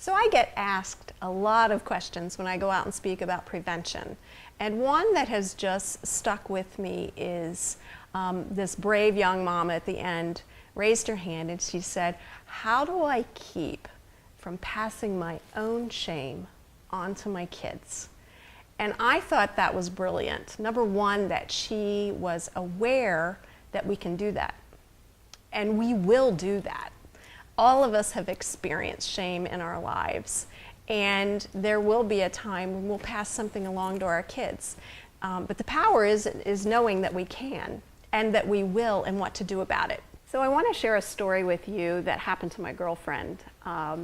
So I get asked a lot of questions when I go out and speak about prevention. And one that has just stuck with me is this brave young mom at the end raised her hand and she said, "How do I keep from passing my own shame onto my kids?" And I thought that was brilliant. Number one, that she was aware that we can do that. And we will do that. All of us have experienced shame in our lives, and there will be a time when we'll pass something along to our kids. But the power is knowing that we can, and that we will, and what to do about it. So I want to share a story with you that happened to my girlfriend. I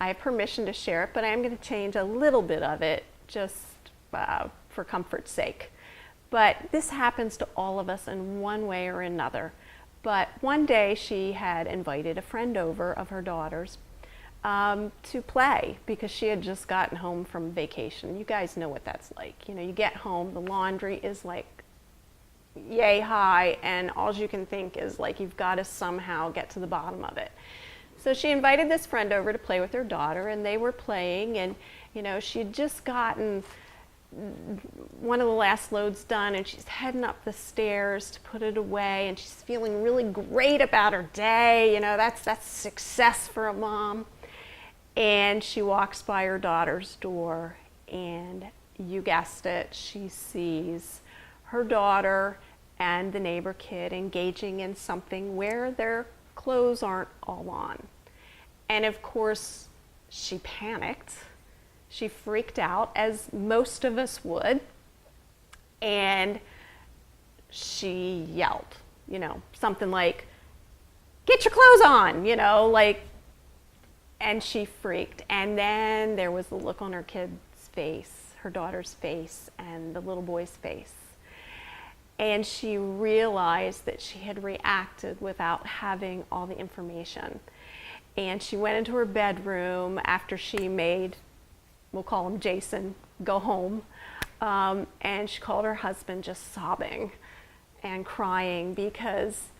have permission to share it, but I'm going to change a little bit of it just for comfort's sake. But this happens to all of us in one way or another. But one day she had invited a friend over of her daughter's to play because she had just gotten home from vacation. You guys know what that's like. You know, you get home, the laundry is like yay high, and all you can think is like you've got to somehow get to the bottom of it. So she invited this friend over to play with her daughter, and they were playing, and you know, she had just gotten one of the last loads done, and she's heading up the stairs to put it away, and she's feeling really great about her day. You know, that's success for a mom. And she walks by her daughter's door, and you guessed it, she sees her daughter and the neighbor kid engaging in something where their clothes aren't all on. And of course, she panicked. She freaked out, as most of us would, and she yelled, you know, something like, "Get your clothes on," you know, like, and she freaked. And then there was the look on her kid's face, her daughter's face, and the little boy's face. And she realized that she had reacted without having all the information. And she went into her bedroom after she made, we'll call him Jason, go home. And she called her husband, just sobbing and crying, because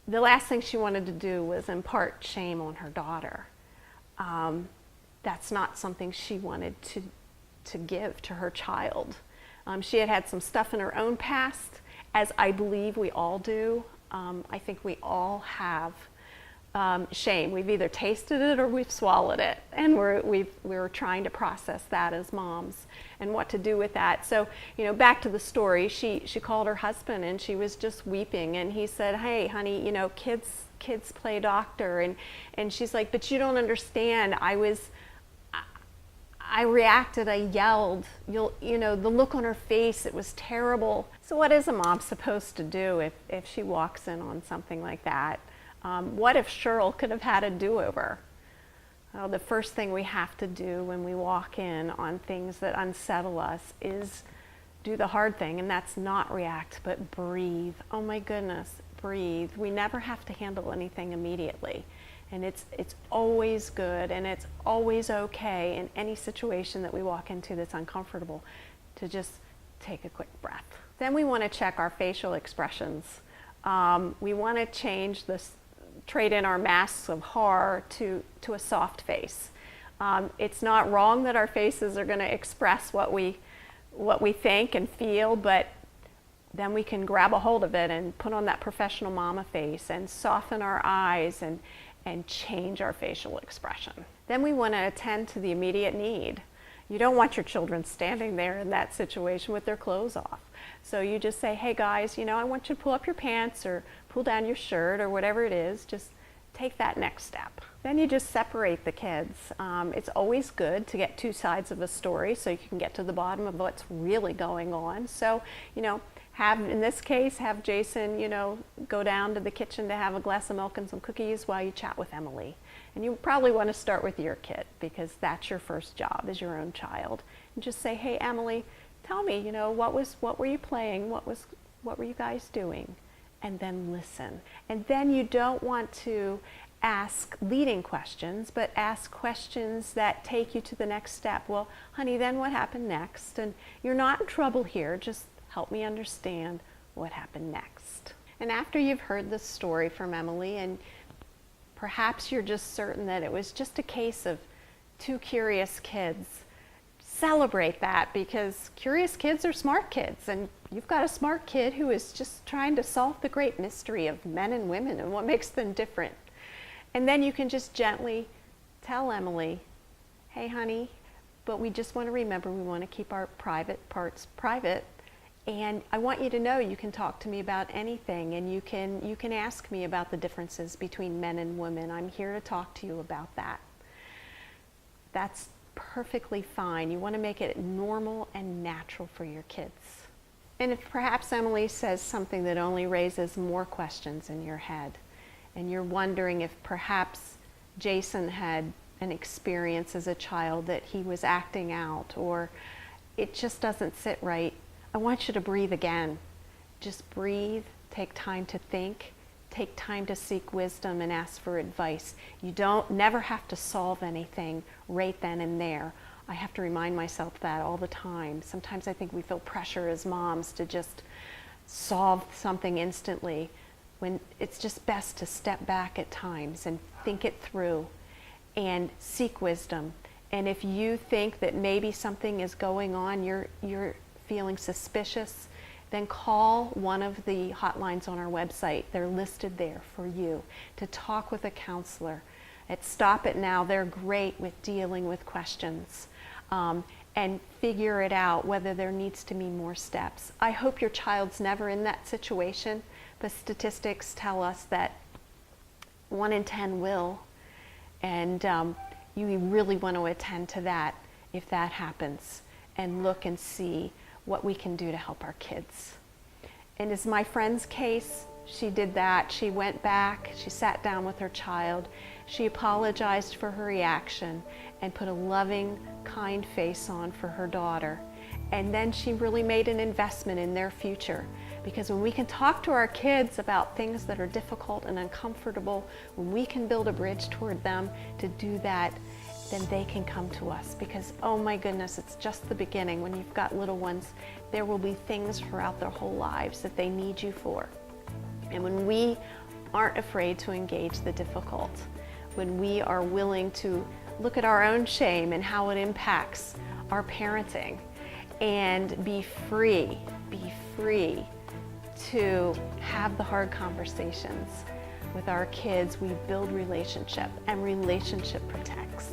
the last thing she wanted to do was impart shame on her daughter. That's not something she wanted to give to her child. She had had some stuff in her own past, as I believe we all do. I think we all have shame. We've either tasted it or we've swallowed it, and we're trying to process that as moms and what to do with that. So, you know, back to the story, she called her husband, and she was just weeping, and he said, "Hey, honey, you know, kids play doctor," and she's like, "But you don't understand. I reacted, I yelled, you know, the look on her face, it was terrible." So what is a mom supposed to do if she walks in on something like that? What if Cheryl could have had a do-over? Well, the first thing we have to do when we walk in on things that unsettle us is do the hard thing, and that's not react, but breathe. Oh my goodness, breathe. We never have to handle anything immediately. And it's always good, and it's always okay in any situation that we walk into that's uncomfortable to just take a quick breath. Then we want to check our facial expressions. We want to change this, trade in our masks of horror to a soft face. It's not wrong that our faces are going to express what we think and feel, but then we can grab a hold of it and put on that professional mama face and soften our eyes and change our facial expression. Then we want to attend to the immediate need. You don't want your children standing there in that situation with their clothes off. So you just say, "Hey guys, you know, I want you to pull up your pants or pull down your shirt," or whatever it is. Just take that next step. Then you just separate the kids. It's always good to get two sides of a story so you can get to the bottom of what's really going on. So, you know, in this case, have Jason, you know, go down to the kitchen to have a glass of milk and some cookies while you chat with Emily. And you probably want to start with your kid, because that's your first job, as your own child. And just say, "Hey Emily, tell me, you know, what were you playing? What were you guys doing?" And then listen. And then you don't want to ask leading questions, but ask questions that take you to the next step. "Well, honey, then what happened next? And you're not in trouble here, just help me understand what happened next." And after you've heard the story from Emily and Perhaps you're just certain that it was just a case of two curious kids. Celebrate that, because curious kids are smart kids, and you've got a smart kid who is just trying to solve the great mystery of men and women and what makes them different. And then you can just gently tell Emily, hey honey, but we just want to remember we want to keep our private parts private, and I want you to know you can talk to me about anything, and you can ask me about the differences between men and women. I'm here to talk to you about that. That's perfectly fine. You want to make it normal and natural for your kids. And if perhaps Emily says something that only raises more questions in your head, and you're wondering if perhaps Jason had an experience as a child that he was acting out, or it just doesn't sit right, I want you to breathe again. Just breathe, take time to think, take time to seek wisdom and ask for advice. You never have to solve anything right then and there. I have to remind myself that all the time. Sometimes I think we feel pressure as moms to just solve something instantly, when it's just best to step back at times and think it through and seek wisdom. And if you think that maybe something is going on, you're feeling suspicious, then call one of the hotlines on our website. They're listed there for you to talk with a counselor. At Stop It Now, they're great with dealing with questions and figure it out whether there needs to be more steps. I hope your child's never in that situation, but statistics tell us that 1 in 10 will. And you really want to attend to that if that happens, and look and see what we can do to help our kids. And as my friend's case, she did that. She went back, she sat down with her child, she apologized for her reaction and put a loving, kind face on for her daughter. And then she really made an investment in their future. Because when we can talk to our kids about things that are difficult and uncomfortable, when we can build a bridge toward them to do that, then they can come to us. Because, oh my goodness, it's just the beginning. When you've got little ones, there will be things throughout their whole lives that they need you for. And when we aren't afraid to engage the difficult, when we are willing to look at our own shame and how it impacts our parenting, and be free to have the hard conversations with our kids, we build relationship, and relationship protects.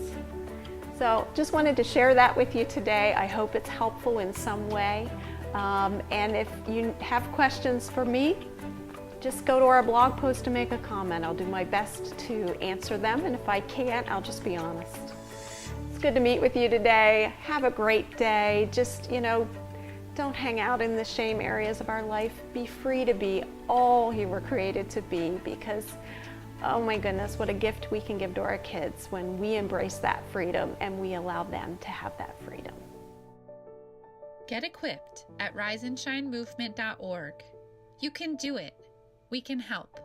So just wanted to share that with you today. I hope it's helpful in some way. And if you have questions for me, just go to our blog post and make a comment. I'll do my best to answer them, and if I can't, I'll just be honest. It's good to meet with you today. Have a great day. Just, don't hang out in the shame areas of our life. Be free to be all you were created to be, because, oh my goodness, what a gift we can give to our kids when we embrace that freedom and we allow them to have that freedom. Get equipped at riseandshinemovement.org. You can do it. We can help.